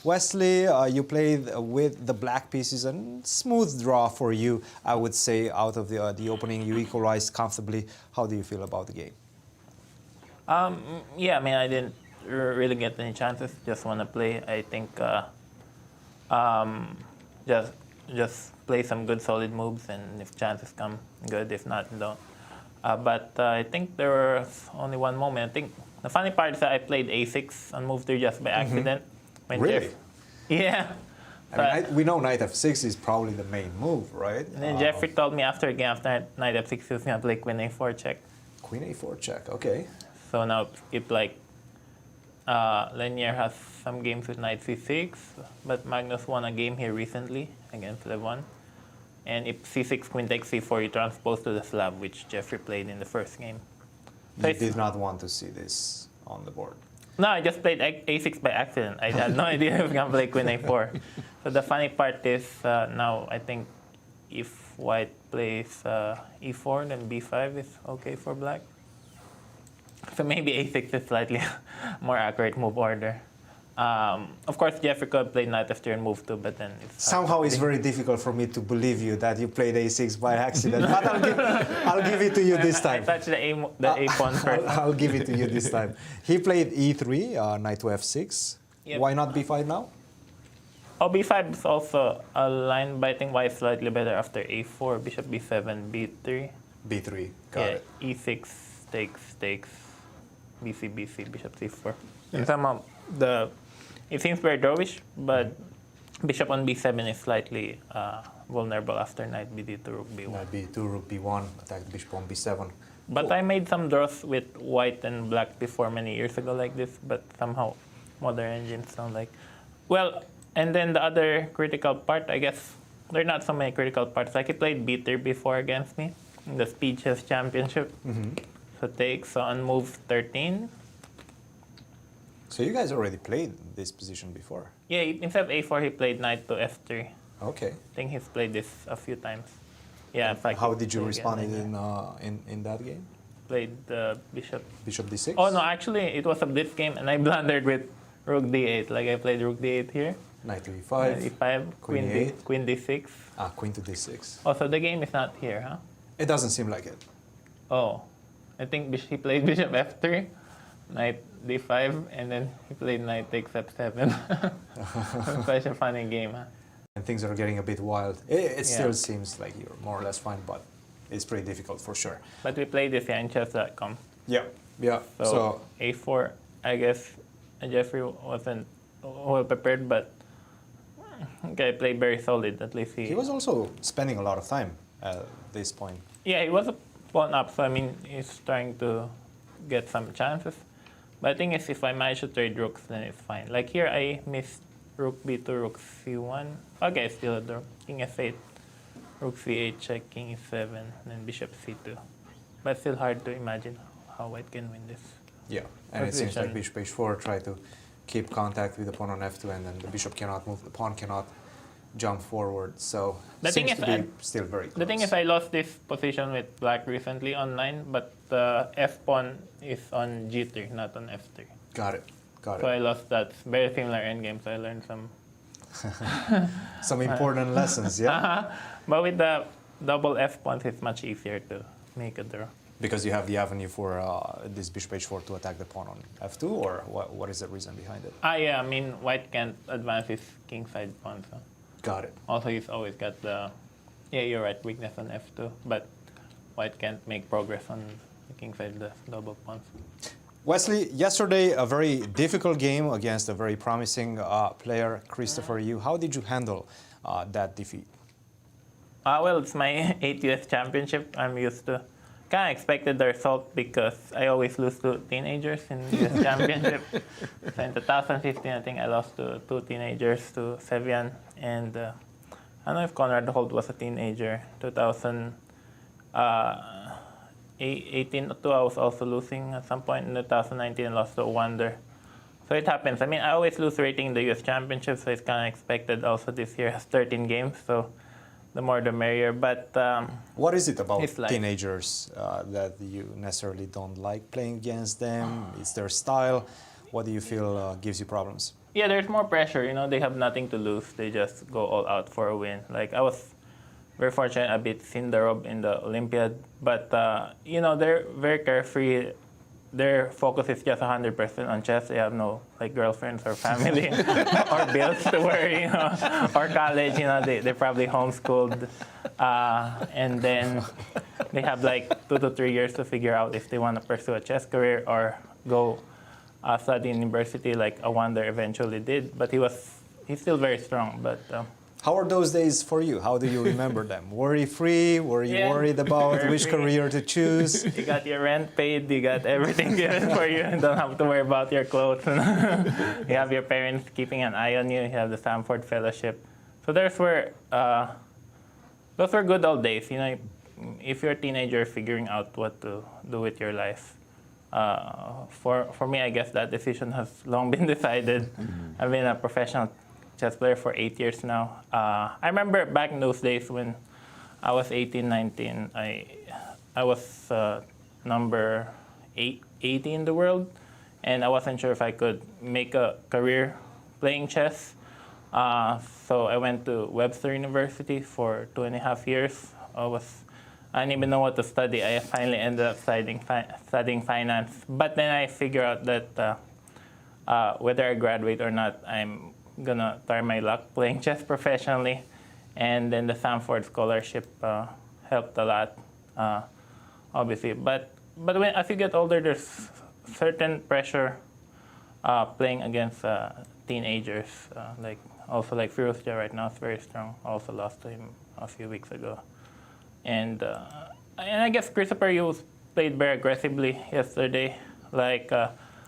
Wesley, you played with the black pieces, and smooth draw for you, I would say, out of the opening. You equalized comfortably. How do you feel about the game? Yeah, I mean, I didn't really get any chances. Just want to play. I think just play some good, solid moves, and if chances come, good. If not, don't. But I think there was only one moment. I think the funny part is that I played A6 on move 3 just by accident. When Really? Yeah. I mean, we know knight f6 is probably the main move, right? And then Jeffrey told me after a game, after knight f6, he was going to play queen a4 check. Queen a4 check, okay. So now if like Lenier has some games with knight c6, but Magnus won a game here recently against Levon. And if c6, queen takes c4, you transpose to the slab, which Jeffrey played in the first game. So You did not want to see this on the board. No, I just played a6 by accident. I had no idea I was going to play queen a4. So the funny part is now I think if white plays e4, then b5 is okay for black. So maybe a6 is slightly more accurate move order. Of course, Jeffrey could play knight f3 and move 2, but then Somehow it's very difficult for me to believe you that you played a6 by accident. But I'll give it to you this time. I touched the a pawn first. I'll give it to you this time. He played e3, knight to f6. Yep. Why not b5 now? Oh, b5 is also a line, but I think white is slightly better after a4, bishop b7, b3. b3, got it. e6 takes, bc, bishop c4. And somehow it seems very drawish, but bishop on b7 is slightly vulnerable after knight bd2, rook b1. Knight b2, rook b1, attack the bishop on b7. But Cool. I made some draws with white and black before many years ago like this, but somehow modern engines don't like. Well, and then the other critical part, I guess, there are not so many critical parts. Like he played b3 before against me in the Speed Chess Championship. So takes on move 13. So you guys already played this position before? Yeah, instead of a4, he played knight to f3. Okay. I think he's played this a few times. Yeah, in fact. How did you play respond again in that game? Played the bishop. Bishop d6? Oh no, actually it was a blitz game, and I blundered with rook d8. Like I played rook d8 here. Knight to e5. e5, Queen e8. queen d6. Queen to d6. Oh, so the game is not here, huh? It doesn't seem like it. Oh, I think he played bishop f3, knight d5, and then he played knight takes f7. Such a funny game, huh? And things are getting a bit wild. It Yeah. still seems like you're more or less fine, but it's pretty difficult for sure. But we played this here in chess.com. Yeah. Yeah. So a4, I guess Jeffrey wasn't well prepared, but okay, played very solid. At least he was also spending a lot of time at this point. Yeah, he was a pawn up, so I mean, he's trying to get some chances. But the thing is, if I manage to trade rooks, then it's fine. Like here, I missed rook b2, rook c1. Okay, still a draw. King f8, rook c8, check, king e7, then bishop c2. But still hard to imagine how white can win this. Yeah, and it seems like Position. bishop h4, try to keep contact with the pawn on f2, and then the bishop cannot move, the pawn cannot jump forward. So The thing seems is, to be still very close. The thing is, I lost this position with black recently online, but the f pawn is on g3, not on f3. Got it. Got So it. I lost that. Very similar endgame, so I learned some. Some important lessons, yeah? But with the double f pawns, it's much easier to make a draw. Because you have the avenue for this bishop h4 to attack the pawn on f2, or what is the reason behind it? Yeah, I mean, white can't advance his kingside pawn, so. Got it. Also, he's always got the, yeah, you're right, weakness on f2, but white can't make progress on the kingside, the double pawns. Wesley, yesterday a very difficult game against a very promising player, Christopher Yu. How did you handle that defeat? Well, it's my 8th US championship. I'm used to, kind of expected the result because I always lose to teenagers in US championship. So in 2015, I think I lost to 2 teenagers, to Sevian, and I don't know if Conrad Holt was a teenager. 2018 too, I was also losing at some point. In 2019, I lost to Wonder. So it happens. I mean, I always lose rating in the US championship, so it's kind of expected. Also this year has 13 games, so the more the merrier. But what is it about like teenagers that you necessarily don't like playing against them? It's their style. What do you feel gives you problems? Yeah, there's more pressure. They have nothing to lose. They just go all out for a win. Like I was very fortunate a bit Sindarob in the Olympiad, but they're very carefree. Their focus is just 100% on chess. They have no girlfriends or family or bills to worry, or college. They're probably homeschooled, and then they have 2 to 3 years to figure out if they want to pursue a chess career or go study in university like Awander eventually did. But he's still very strong. But how are those days for you? How do you remember them? Worry-free? Were you worried about which career to choose? You got your rent paid. You got everything given for you. You don't have to worry about your clothes. You have your parents keeping an eye on you. You have the Stanford Fellowship. So those were good old days. If you're a teenager figuring out what to do with your life. For me, I guess that decision has long been decided. I've been a professional chess player for 8 years now. I remember back in those days when I was 18, 19, I was number 80 in the world, and I wasn't sure if I could make a career playing chess. So I went to Webster University for 2.5 years. I didn't even know what to study. I finally ended up studying finance. But then I figured out that whether I graduate or not, I'm gonna try my luck playing chess professionally, and then the Stanford scholarship helped a lot, obviously. But as you get older, there's certain pressure playing against teenagers. Like Firuzja right now is very strong. Also lost to him a few weeks ago, and I guess Christopher, you played very aggressively yesterday.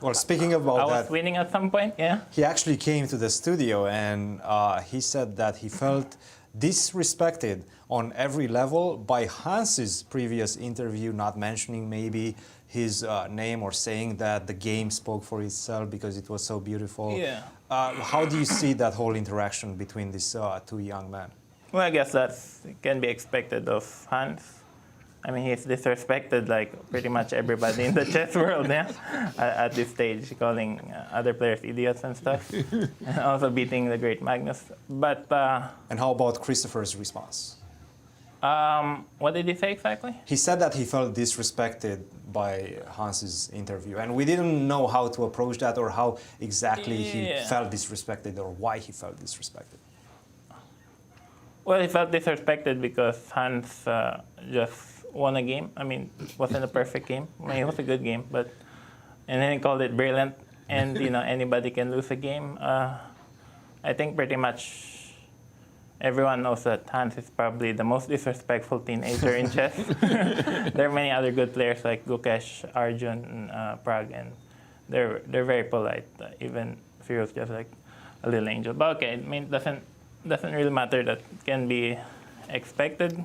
Well, speaking about I was that, winning at some point, yeah. he actually came to the studio and he said that he felt disrespected on every level by Hans's previous interview, not mentioning maybe his name or saying that the game spoke for itself because it was so beautiful. Yeah. How do you see that whole interaction between these two young men? Well, I guess that can be expected of Hans. I mean, he's disrespected like pretty much everybody in the chess world, yeah, at this stage, calling other players idiots and stuff, and also beating the great Magnus. But and how about Christopher's response? What did he say exactly? He said that he felt disrespected by Hans's interview, and we didn't know how to approach that or how exactly he felt disrespected or why he felt disrespected. Well, he felt disrespected because Hans just won a game. I mean, it wasn't a perfect game. I mean, it was a good game, and then he called it brilliant. And anybody can lose a game. I think pretty much everyone knows that Hans is probably the most disrespectful teenager in chess. There are many other good players like Gukesh, Arjun, Prague, and they're very polite. Even Firuz just like a little angel. But okay, I mean, it doesn't really matter. That can be expected.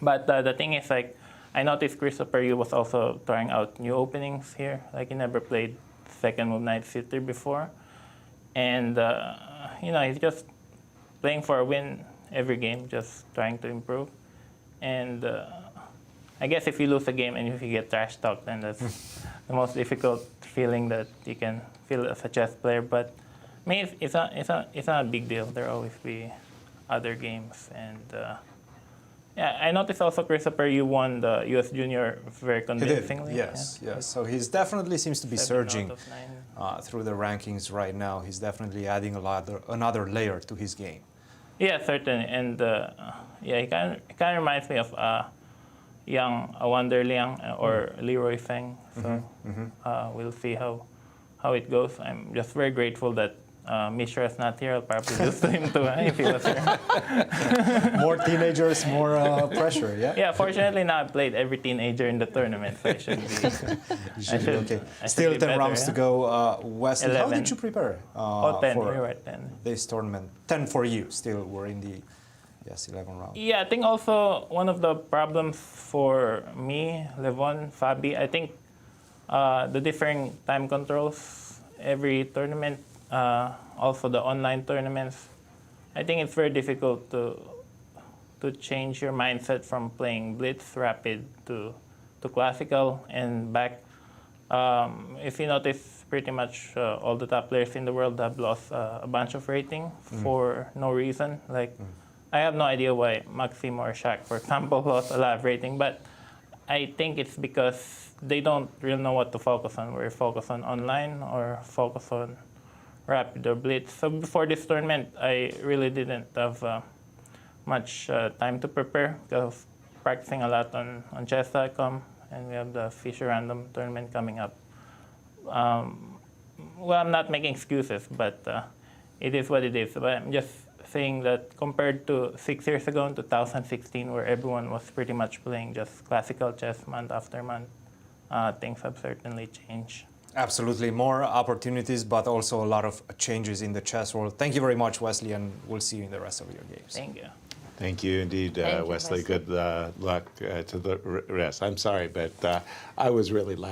But the thing is, like, I noticed Christopher Yu was also trying out new openings here. Like, he never played second move knight c3 before. And, he's just playing for a win every game, just trying to improve. And I guess if you lose a game and if you get trash talked, then that's the most difficult feeling that you can feel as a chess player. But, I mean, it's not a big deal. There will always be other games. And, yeah, I noticed also Christopher, you won the U.S. Junior very convincingly. He did. Yes, yeah. Yes. So he's definitely seems to be surging through the rankings right now. He's definitely adding another layer to his game. Yeah, certainly. And he kind of reminds me of young Awander Liang or Leroy Feng. So we'll see how it goes. I'm just very grateful that Mishra is not here. I'll probably lose to him too if he was here. More teenagers, more pressure, yeah? Yeah, fortunately now I've played every teenager in the tournament, so I should be, okay. Still 10 rounds to go. Wesley, 11. how did you prepare 10, for you're right, 10. this tournament? 10 for you, still we're in the 11 round. Yeah, I think also one of the problems for me, Levon, Fabi, I think the differing time controls every tournament, also the online tournaments, I think it's very difficult to change your mindset from playing blitz rapid to classical and back. If you notice, pretty much all the top players in the world have lost a bunch of rating for no reason. Like, I have no idea why Maxim or Shaq, for example, lost a lot of rating, but I think it's because they don't really know what to focus on. We're focused on online or focus on rapid or blitz. So before this tournament, I really didn't have much time to prepare because practicing a lot on chess.com, and we have the Fisher Random tournament coming up. Well, I'm not making excuses, but it is what it is. But I'm just saying that compared to 6 years ago in 2016, where everyone was pretty much playing just classical chess month after month, things have certainly changed. Absolutely, more opportunities, but also a lot of changes in the chess world. Thank you very much, Wesley, and we'll see you in the rest of your games. Thank you. Thank you indeed, Thank you, Wesley. Wesley. Good luck to the rest. I'm sorry, but I was really